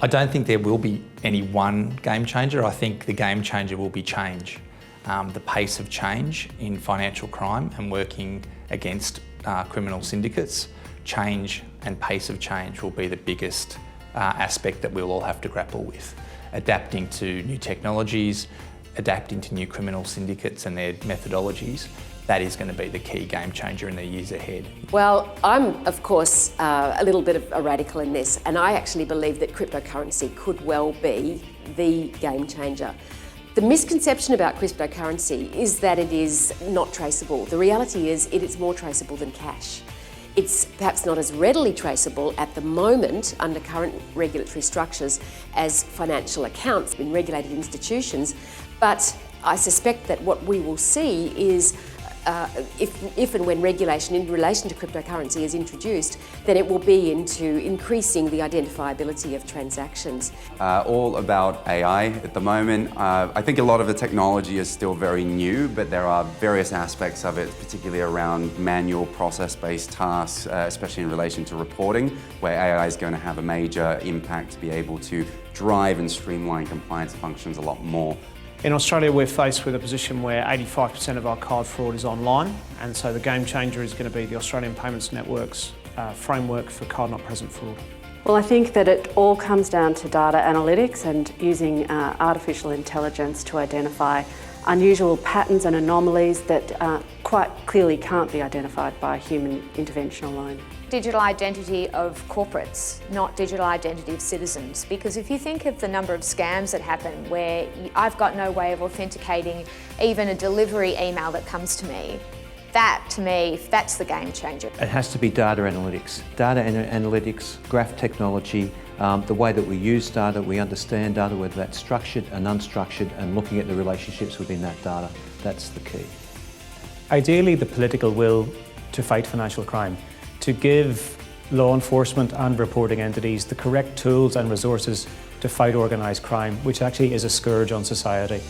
I don't think there will be any one game changer. I think the game changer will be change. The pace of change in financial crime and working against criminal syndicates, change and pace of change will be the biggest aspect that we'll all have to grapple with. Adapting to new technologies, adapting to new criminal syndicates and their methodologies, that is going to be the key game changer in the years ahead. Well, I'm of course a little bit of a radical in this, and I actually believe that cryptocurrency could well be the game changer. The misconception about cryptocurrency is that it is not traceable. The reality is it is more traceable than cash. It's perhaps not as readily traceable at the moment under current regulatory structures as financial accounts in regulated institutions, but I suspect that what we will see is if and when regulation in relation to cryptocurrency is introduced, then it will be into increasing the identifiability of transactions. All about AI at the moment. I think a lot of the technology is still very new, but there are various aspects of it, particularly around manual process-based tasks, especially in relation to reporting, where AI is going to have a major impact to be able to drive and streamline compliance functions a lot more. In Australia, we're faced with a position where 85% of our card fraud is online, and so the game changer is going to be the Australian Payments Network's framework for card-not-present fraud. Well, I think that it all comes down to data analytics and using artificial intelligence to identify unusual patterns and anomalies that quite clearly can't be identified by human intervention alone. Digital identity of corporates, not digital identity of citizens. Because if you think of the number of scams that happen where I've got no way of authenticating even a delivery email that comes to me, that to me, that's the game changer. It has to be data analytics. Data analytics, graph technology, the way that we use data, we understand data, whether that's structured and unstructured, and looking at the relationships within that data, that's the key. Ideally, the political will to fight financial crime, to give law enforcement and reporting entities the correct tools and resources to fight organised crime, which actually is a scourge on society.